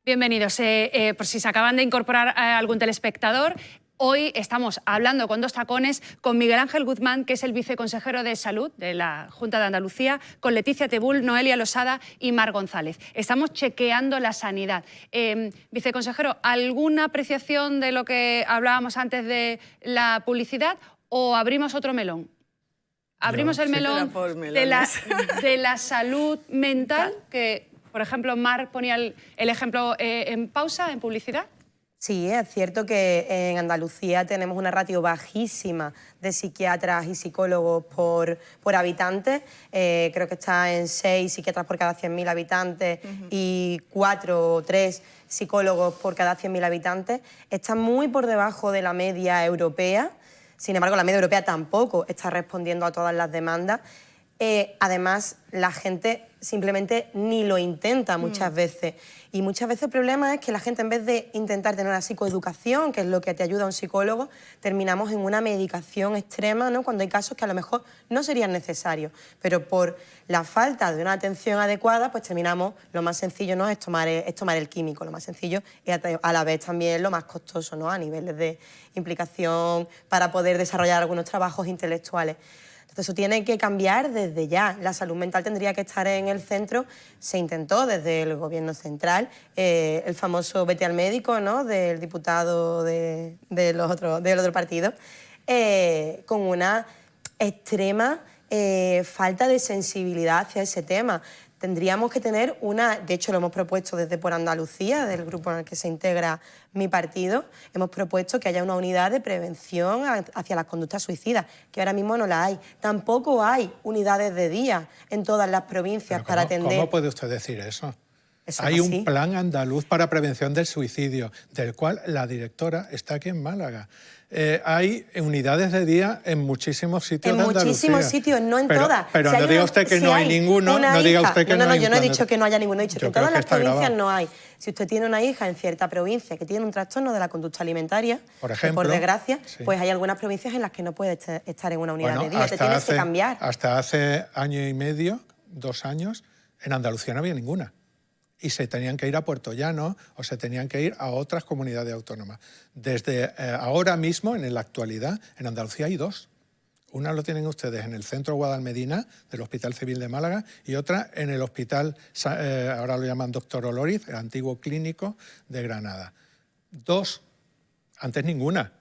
Bienvenidos. Por si se acaban de incorporar a algún telespectador, hoy estamos hablando con Dos Tacones, con Miguel Ángel Guzmán, que es el viceconsejero de Salud de la Junta de Andalucía, con Leticia Tebul, Noelia Losada y Mar González. Estamos chequeando la sanidad. Viceconsejero, ¿alguna apreciación de lo que hablábamos antes de la publicidad o abrimos otro melón? Abrimos el melón de la salud mental, que, por ejemplo, Mar ponía el ejemplo en pausa, en publicidad. Sí, es cierto que en Andalucía tenemos una ratio bajísima de psiquiatras y psicólogos por habitantes. Creo que está en 6 psiquiatras por cada 100.000 habitantes y 4 o 3 psicólogos por cada 100.000 habitantes. Está muy por debajo de la media europea. Sin embargo, la media europea tampoco está respondiendo a todas las demandas. Además, la gente simplemente ni lo intenta muchas veces. Y muchas veces el problema es que la gente, en vez de intentar tener una psicoeducación, que es lo que te ayuda a un psicólogo, terminamos en una medicación extrema, ¿no? Cuando hay casos que a lo mejor no serían necesarios. Pero por la falta de una atención adecuada, pues terminamos, lo más sencillo, ¿no?, es tomar el químico. Lo más sencillo es a la vez también lo más costoso, ¿no?, a niveles de implicación para poder desarrollar algunos trabajos intelectuales. Entonces, eso tiene que cambiar desde ya. La salud mental tendría que estar en el centro. Se intentó desde el gobierno central, el famoso vete al médico, ¿no?, del diputado del otro partido, con una extrema falta de sensibilidad hacia ese tema. Tendríamos que tener de hecho lo hemos propuesto desde Por Andalucía, del grupo en el que se integra mi partido, hemos propuesto que haya una unidad de prevención hacia las conductas suicidas, que ahora mismo no la hay. Tampoco hay unidades de día en todas las provincias para atender. ¿Cómo puede usted decir eso? Hay un plan andaluz para prevención del suicidio, del cual la directora está aquí en Málaga. Hay unidades de día en muchísimos sitios de Andalucía. En muchísimos sitios, no en todas. Pero no diga usted que no hay ninguno, no diga usted que no hay. No, yo no he dicho que no haya ninguno, he dicho que en todas las provincias no hay. Si usted tiene una hija en cierta provincia que tiene un trastorno de la conducta alimentaria, por ejemplo, por desgracia, pues hay algunas provincias en las que no puede estar en una unidad de día, te tienes que cambiar. Hasta hace año y medio, 2 años, en Andalucía no había ninguna. Y se tenían que ir a Puerto Llano o se tenían que ir a otras comunidades autónomas. Desde ahora mismo, en la actualidad, en Andalucía hay 2. Una lo tienen ustedes en el Centro Guadalmedina del Hospital Civil de Málaga y otra en el hospital, ahora lo llaman Doctor Oloriz, el antiguo clínico de Granada. 2, antes ninguna.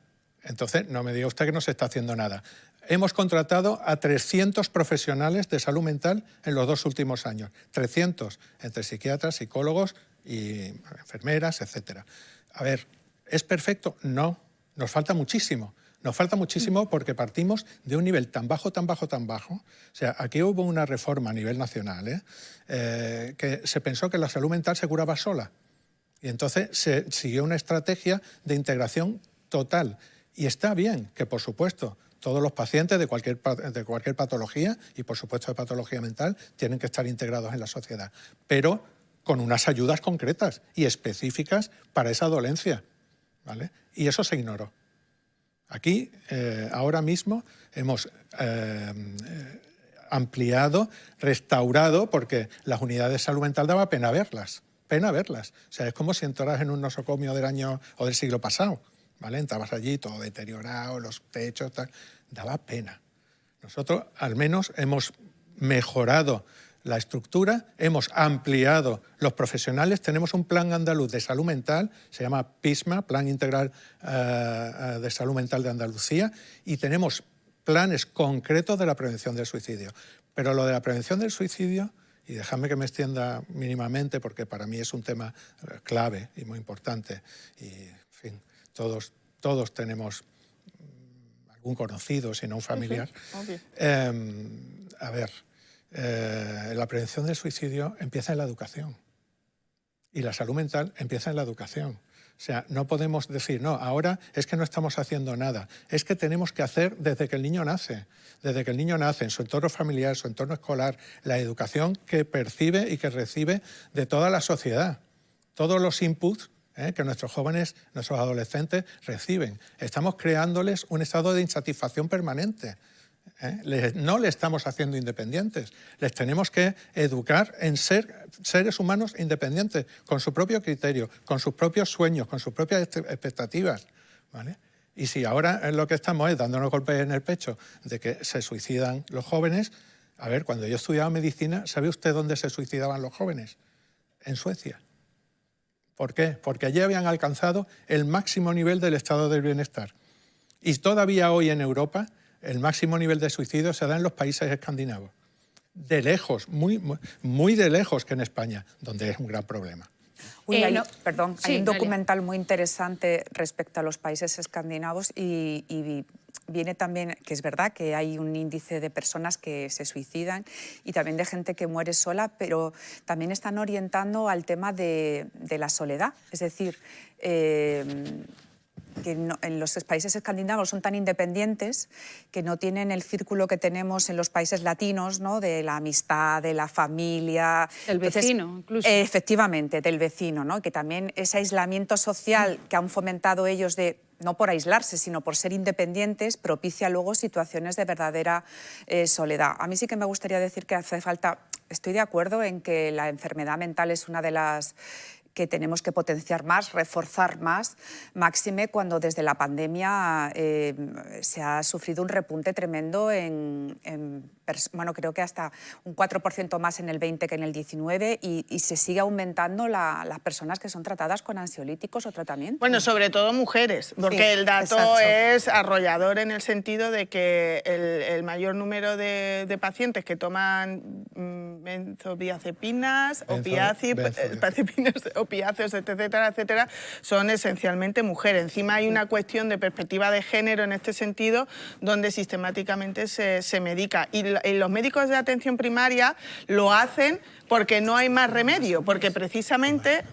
Entonces, no me diga usted que no se está haciendo nada. Hemos contratado a 300 profesionales de salud mental en los 2 últimos años. 300, entre psiquiatras, psicólogos y enfermeras, etc. A ver, ¿es perfecto? No, nos falta muchísimo. Nos falta muchísimo porque partimos de un nivel tan bajo, tan bajo, tan bajo. O sea, aquí hubo una reforma a nivel nacional, que se pensó que la salud mental se curaba sola. Y entonces se siguió una estrategia de integración total. Y está bien que, por supuesto, todos los pacientes de cualquier patología, y por supuesto de patología mental, tienen que estar integrados en la sociedad, pero con unas ayudas concretas y específicas para esa dolencia, ¿vale? Y eso se ignoró. Aquí, ahora mismo, hemos ampliado, restaurado, porque las unidades de salud mental daba pena verlas. O sea, es como si entraras en un nosocomio del año o del siglo pasado. ¿Vale? Entrabas allí todo deteriorado, los techos, tal. Daba pena. Nosotros al menos hemos mejorado la estructura, hemos ampliado los profesionales, tenemos un plan andaluz de salud mental, se llama PISMA, Plan Integral de Salud Mental de Andalucía, y tenemos planes concretos de la prevención del suicidio. Pero lo de la prevención del suicidio, y dejadme que me extienda mínimamente porque para mí es un tema clave y muy importante, y en fin, todos tenemos algún conocido, si no un familiar. A ver, la prevención del suicidio empieza en la educación y la salud mental empieza en la educación. O sea, no podemos decir, no, ahora es que no estamos haciendo nada. Es que tenemos que hacer desde que el niño nace. Desde que el niño nace, en su entorno familiar, su entorno escolar, la educación que percibe y que recibe de toda la sociedad. Todos los inputs que nuestros jóvenes, nuestros adolescentes reciben. Estamos creándoles un estado de insatisfacción permanente. No le estamos haciendo independientes. Les tenemos que educar en ser seres humanos independientes, con su propio criterio, con sus propios sueños, con sus propias expectativas, ¿vale? Y si ahora lo que estamos es dándonos golpes en el pecho de que se suicidan los jóvenes, a ver, cuando yo estudiaba medicina, ¿sabe usted dónde se suicidaban los jóvenes? En Suecia. ¿Por qué? Porque allí habían alcanzado el máximo nivel del estado del bienestar. Y todavía hoy en Europa el máximo nivel de suicidio se da en los países escandinavos. De lejos, muy de lejos que en España, donde es un gran problema. Hay Sí, un documental muy interesante respecto a los países escandinavos y viene también, que es verdad que hay un índice de personas que se suicidan y también de gente que muere sola, pero también están orientando al tema de la soledad. Es decir, que en los países escandinavos son tan independientes que no tienen el círculo que tenemos en los países latinos, ¿no? De la amistad, de la familia. Del vecino, incluso. Efectivamente, del vecino, ¿no? Que también ese aislamiento social que han fomentado ellos no por aislarse, sino por ser independientes, propicia luego situaciones de verdadera soledad. A mí sí que me gustaría decir que hace falta, estoy de acuerdo en que la enfermedad mental es una de las que tenemos que potenciar más, reforzar más, máxime cuando desde la pandemia se ha sufrido un repunte tremendo bueno, creo que hasta un 4% más en el 20 que en el 19 y se sigue aumentando las personas que son tratadas con ansiolíticos o tratamientos. Bueno, sobre todo mujeres, porque Sí, el dato exacto. es arrollador en el sentido de que el mayor número de pacientes que toman benzodiazepinas, opiáceos, etcétera, etcétera, son esencialmente mujeres. Encima hay una cuestión de perspectiva de género en este sentido, donde sistemáticamente se medica. Y los médicos de atención primaria lo hacen porque no hay más remedio, porque precisamente,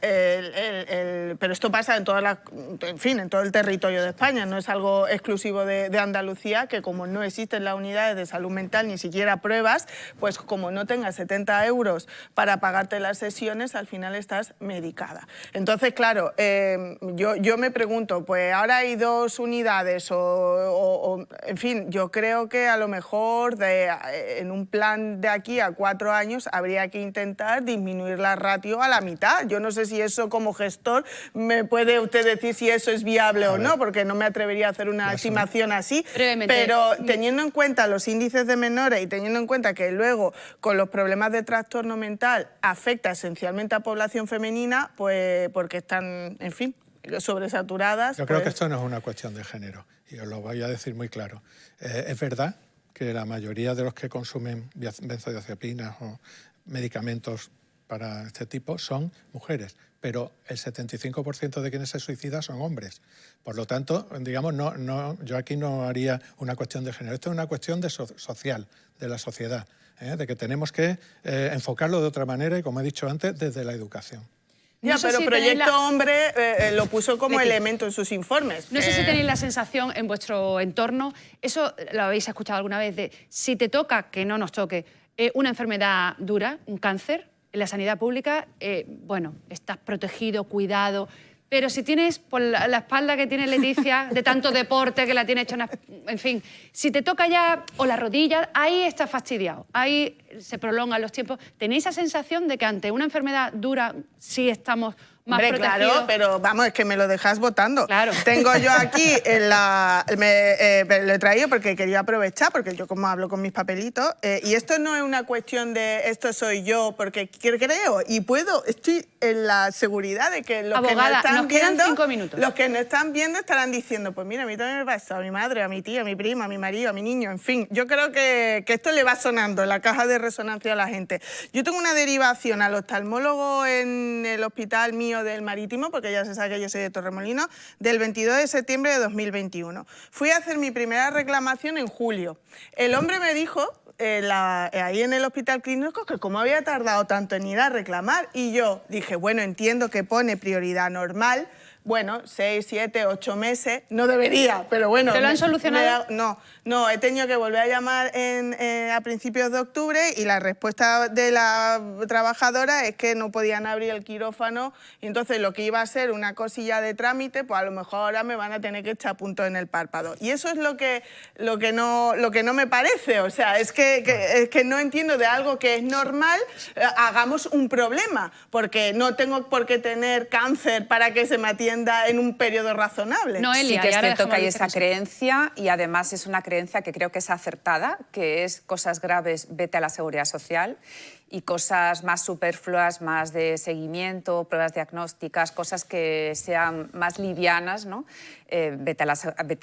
pero esto pasa en en todo el territorio de España, no es algo exclusivo de Andalucía, que como no existen las unidades de salud mental, ni siquiera pruebas, pues como no tengas 70 euros para pagarte las sesiones, al final estás medicada. Entonces, claro, yo me pregunto, pues ahora hay 2 unidades en fin, yo creo que a lo mejor en un plan de aquí a 4 años habría que intentar disminuir la ratio a la mitad. Yo no sé si eso como gestor me puede usted decir si eso es viable o no, porque no me atrevería a hacer una estimación así. Brevemente. Pero teniendo en cuenta los índices de menores y teniendo en cuenta que luego con los problemas de trastorno mental afecta esencialmente a población femenina, pues porque están, en fin, sobresaturadas. Yo creo que esto no es una cuestión de género, y os lo voy a decir muy claro. Es verdad que la mayoría de los que consumen benzodiazepinas o medicamentos para este tipo son mujeres, pero el 75% de quienes se suicidan son hombres. Por lo tanto, digamos, yo aquí no haría una cuestión de género. Esto es una cuestión social, de la sociedad, de que tenemos que enfocarlo de otra manera y, como he dicho antes, desde la educación. Ya, No sé pero si Proyecto Hombre lo puso como Leti, elemento en sus informes. No sé si tenéis la sensación en vuestro entorno, eso lo habéis escuchado alguna vez, de si te toca, que no nos toque, una enfermedad dura, un cáncer, en la sanidad pública, bueno, estás protegido, cuidado, pero si tienes por la espalda que tiene Leticia, de tanto deporte que la tiene hecha, en fin, si te toca ya, o la rodilla, ahí estás fastidiado, ahí se prolongan los tiempos. ¿Tenéis esa sensación de que ante una enfermedad dura sí estamos más Hombre, protegidos? claro, pero vamos, es que me lo dejas votando. Claro. Tengo yo aquí, lo he traído porque quería aprovechar, porque yo como hablo con mis papelitos, y esto no es una cuestión de esto soy yo, porque creo y puedo, estoy en la seguridad de que los Abogada, que nos están nos quedan viendo, 5 minutos. los que nos están viendo estarán diciendo, pues mira, a mí también me pasa, a mi madre, a mi tía, a mi prima, a mi marido, a mi niño, en fin. Yo creo que esto le va sonando en la caja de resonancia a la gente. Yo tengo una derivación al oftalmólogo en el hospital mío del Marítimo, porque ya se sabe que yo soy de Torremolinos, del 22 de septiembre de 2021. Fui a hacer mi primera reclamación en julio. El hombre me dijo, ahí en el hospital clínico, que cómo había tardado tanto en ir a reclamar. Y yo dije, bueno, entiendo que pone prioridad normal, bueno, 6, 7, 8 meses, no debería, pero bueno. ¿Te lo han solucionado? No, he tenido que volver a llamar a principios de octubre y la respuesta de la trabajadora es que no podían abrir el quirófano y entonces lo que iba a ser una cosilla de trámite, pues a lo mejor ahora me van a tener que echar puntos en el párpado. Y eso es lo que no me parece, o sea, es que no entiendo de algo que es normal, hagamos un problema, porque no tengo por qué tener cáncer para que se me atienda en un periodo razonable. Noelia, sí que es y ahora cierto que hay dejamos esa de creencia y además es una creencia que creo que es acertada, que es cosas graves, vete a la Seguridad Social, y cosas más superfluas, más de seguimiento, pruebas diagnósticas, cosas que sean más livianas, ¿no? Vete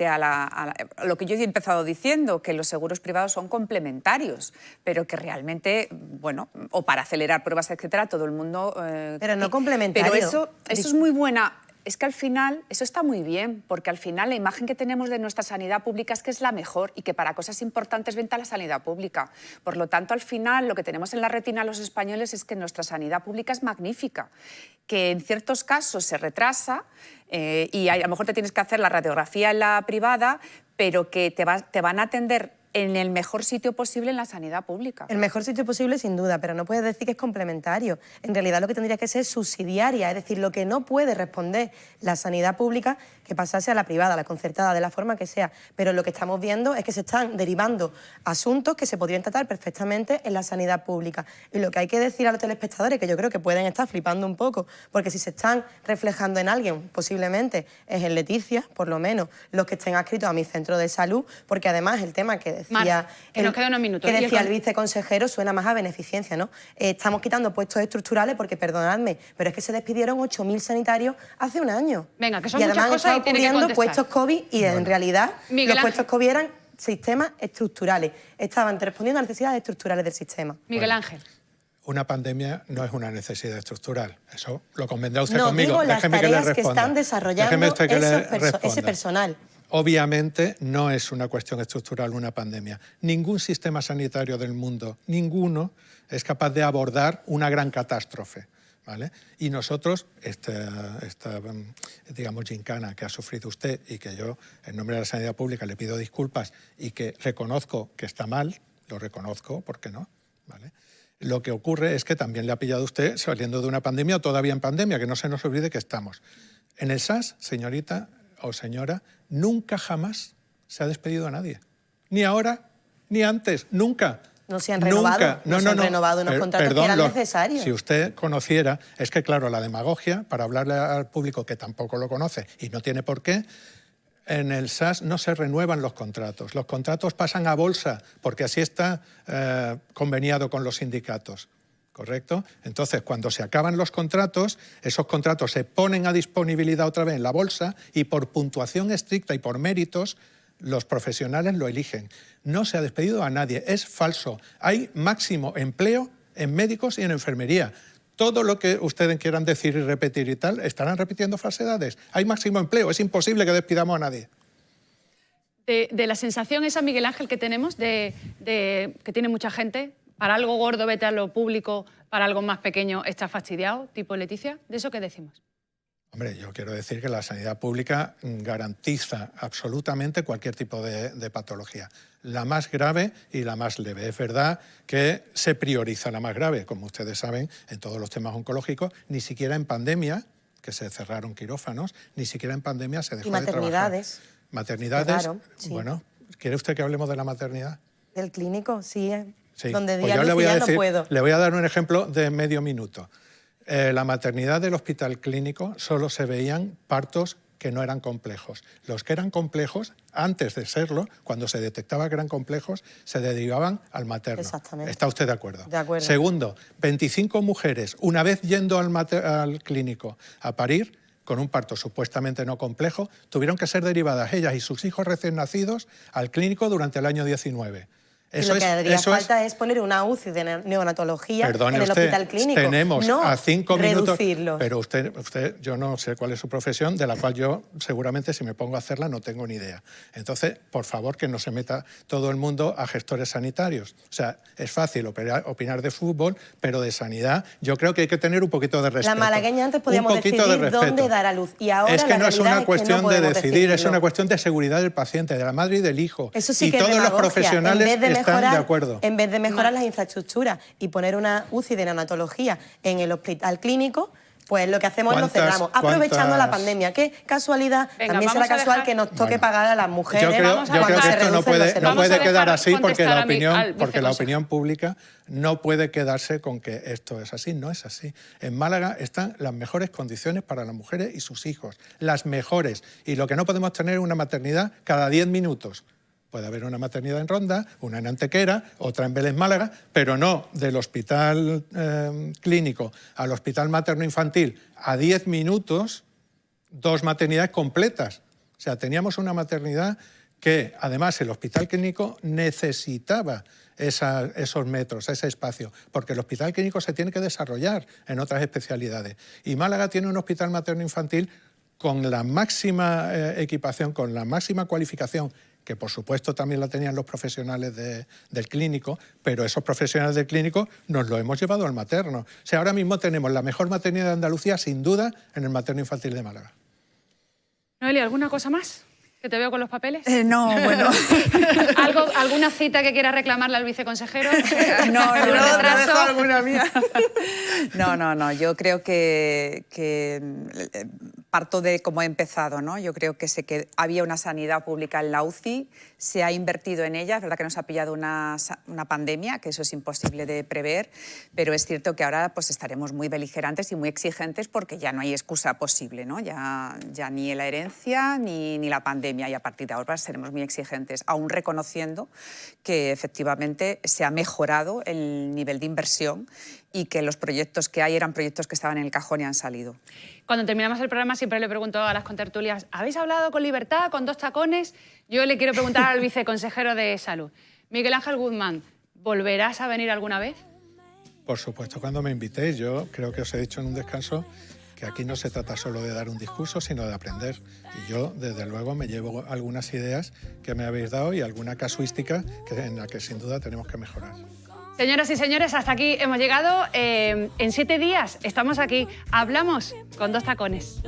a lo que yo he empezado diciendo, que los seguros privados son complementarios, pero que realmente, bueno, o para acelerar pruebas, etcétera, todo el mundo... Pero no complementario. Pero eso es muy buena... Es que al final eso está muy bien, porque al final la imagen que tenemos de nuestra sanidad pública es que es la mejor y que para cosas importantes venta a la sanidad pública. Por lo tanto, al final lo que tenemos en la retina los españoles es que nuestra sanidad pública es magnífica, que en ciertos casos se retrasa y a lo mejor te tienes que hacer la radiografía en la privada, pero que te van a atender en el mejor sitio posible en la sanidad pública. El mejor sitio posible, sin duda, pero no puedes decir que es complementario. En realidad lo que tendría que ser es subsidiaria, es decir, lo que no puede responder la sanidad pública, que pasase a la privada, a la concertada, de la forma que sea. Pero lo que estamos viendo es que se están derivando asuntos que se podrían tratar perfectamente en la sanidad pública. Y lo que hay que decir a los telespectadores, que yo creo que pueden estar flipando un poco, porque si se están reflejando en alguien, posiblemente es en Leticia, por lo menos los que estén adscritos a mi centro de salud, porque además el tema que decía, Mar, que nos queda unos minutos. que decía el viceconsejero suena más a beneficencia, ¿no? Estamos quitando puestos estructurales porque, perdonadme, pero es que se despidieron 8.000 sanitarios hace un año. Venga, que son y muchas además cosas y tiene que cubriendo contestar. puestos COVID y en realidad Miguel los Ángel. puestos COVID eran sistemas estructurales. Estaban respondiendo a necesidades estructurales del sistema. Miguel Ángel. Una pandemia no es una necesidad estructural. Eso lo convendrá usted No, conmigo. digo las Déjeme que le tareas que responda. están desarrollando Déjeme usted que le ese responda. personal. Obviamente no es una cuestión estructural una pandemia. Ningún sistema sanitario del mundo, ninguno, es capaz de abordar una gran catástrofe, ¿vale? Y nosotros, esta digamos, gincana que ha sufrido usted y que yo, en nombre de la sanidad pública, le pido disculpas y que reconozco que está mal, lo reconozco, ¿por qué no? ¿Vale? Lo que ocurre es que también le ha pillado usted saliendo de una pandemia o todavía en pandemia, que no se nos olvide que estamos. En el SAS, señorita o señora, nunca jamás se ha despedido a nadie. Ni ahora, ni antes, nunca. No se han renovado, Nunca. no se han renovado unos contratos que eran necesarios. Si usted conociera, es que claro, la demagogia, para hablarle al público que tampoco lo conoce y no tiene por qué, en el SAS no se renuevan los contratos pasan a bolsa, porque así está conveniado con los sindicatos. ¿Correcto? Entonces, cuando se acaban los contratos, esos contratos se ponen a disponibilidad otra vez en la bolsa y por puntuación estricta y por méritos, los profesionales lo eligen. No se ha despedido a nadie, es falso. Hay máximo empleo en médicos y en enfermería. Todo lo que ustedes quieran decir y repetir y tal, estarán repitiendo falsedades. Hay máximo empleo, es imposible que despidamos a nadie. De la sensación esa, Miguel Ángel, que tenemos, de que tiene mucha gente, para algo gordo vete a lo público, para algo más pequeño estás fastidiado, tipo Leticia, ¿de eso qué decimos? Hombre, yo quiero decir que la sanidad pública garantiza absolutamente cualquier tipo de patología, la más grave y la más leve. Es verdad que se prioriza la más grave, como ustedes saben, en todos los temas oncológicos, ni siquiera en pandemia, que se cerraron quirófanos, ni siquiera en pandemia se dejó de trabajar. maternidades. Maternidades, Claro, sí. Bueno, ¿quiere usted que hablemos de la maternidad? Del clínico, sí. Sí. Donde Pues día yo le voy a no decir, puedo. le voy a dar un ejemplo de medio minuto. La maternidad del hospital clínico solo se veían partos que no eran complejos. Los que eran complejos, antes de serlo, cuando se detectaba que eran complejos, se derivaban al materno. Exactamente. ¿Está usted de acuerdo? De acuerdo. Segundo, 25 mujeres, una vez yendo al clínico a parir, con un parto supuestamente no complejo, tuvieron que ser derivadas ellas y sus hijos recién nacidos al clínico durante el año 19. Lo que haría falta es poner una UCI de neonatología Perdone en el usted, hospital clínico. tenemos no a 5 minutos, reducirlo. pero usted, yo no sé cuál es su profesión, de la cual yo seguramente si me pongo a hacerla no tengo ni idea. Entonces, por favor, que no se meta todo el mundo a gestores sanitarios. O sea, es fácil opinar de fútbol, pero de sanidad yo creo que hay que tener un poquito de respeto. La malagueña antes podíamos decidir dónde dar a luz y ahora es que no es una cuestión de decidir, es decidirlo. una cuestión de seguridad del paciente, de la madre y del hijo. Eso sí y que es todos los demagogia. profesionales están de acuerdo. En vez de mejorar las infraestructuras y poner una UCI de neonatología en el hospital clínico, pues lo que hacemos es lo cerramos, aprovechando la pandemia. Qué casualidad, Venga, también será casual que nos toque pagar a las mujeres. Yo creo que esto no puede quedar así porque la opinión opinión pública no puede quedarse con que esto es así. No es así. En Málaga están las mejores condiciones para las mujeres y sus hijos, las mejores. Y lo que no podemos tener es una maternidad cada 10 minutos. Puede haber una maternidad en Ronda, una en Antequera, otra en Vélez Málaga, pero no del hospital clínico al hospital materno-infantil a 10 minutos, 2 maternidades completas. O sea, teníamos una maternidad que, además, el hospital clínico necesitaba esos metros, ese espacio, porque el hospital clínico se tiene que desarrollar en otras especialidades. Y Málaga tiene un hospital materno-infantil con la máxima equipación, con la máxima cualificación, que por supuesto también la tenían los profesionales del clínico, pero esos profesionales del clínico nos lo hemos llevado al materno. O sea, ahora mismo tenemos la mejor maternidad de Andalucía, sin duda, en el materno infantil de Málaga. Noelia, ¿alguna cosa más? Que te veo con los papeles. No, bueno. ¿Alguna cita que quieras reclamarle al viceconsejero? No, alguna mía. No, yo creo que parto de cómo he empezado, ¿no? Yo creo que había una sanidad pública en la UCI, se ha invertido en ella, es verdad que nos ha pillado una pandemia, que eso es imposible de prever, pero es cierto que ahora pues estaremos muy beligerantes y muy exigentes porque ya no hay excusa posible, ¿no? Ya ni la herencia ni la pandemia, y a partir de ahora seremos muy exigentes, aún reconociendo que efectivamente se ha mejorado el nivel de inversión y que los proyectos que hay eran proyectos que estaban en el cajón y han salido. Cuando terminamos el programa siempre le pregunto a las contertulias, ¿habéis hablado con libertad, con 2 tacones? Yo le quiero preguntar al viceconsejero de Salud. Miguel Ángel Guzmán, ¿volverás a venir alguna vez? Por supuesto, cuando me invitéis. Yo creo que os he dicho en un descanso que aquí no se trata solo de dar un discurso, sino de aprender. Y yo, desde luego, me llevo algunas ideas que me habéis dado y alguna casuística en la que sin duda tenemos que mejorar. Señoras y señores, hasta aquí hemos llegado. En 7 días estamos aquí. Hablamos con 2 tacones.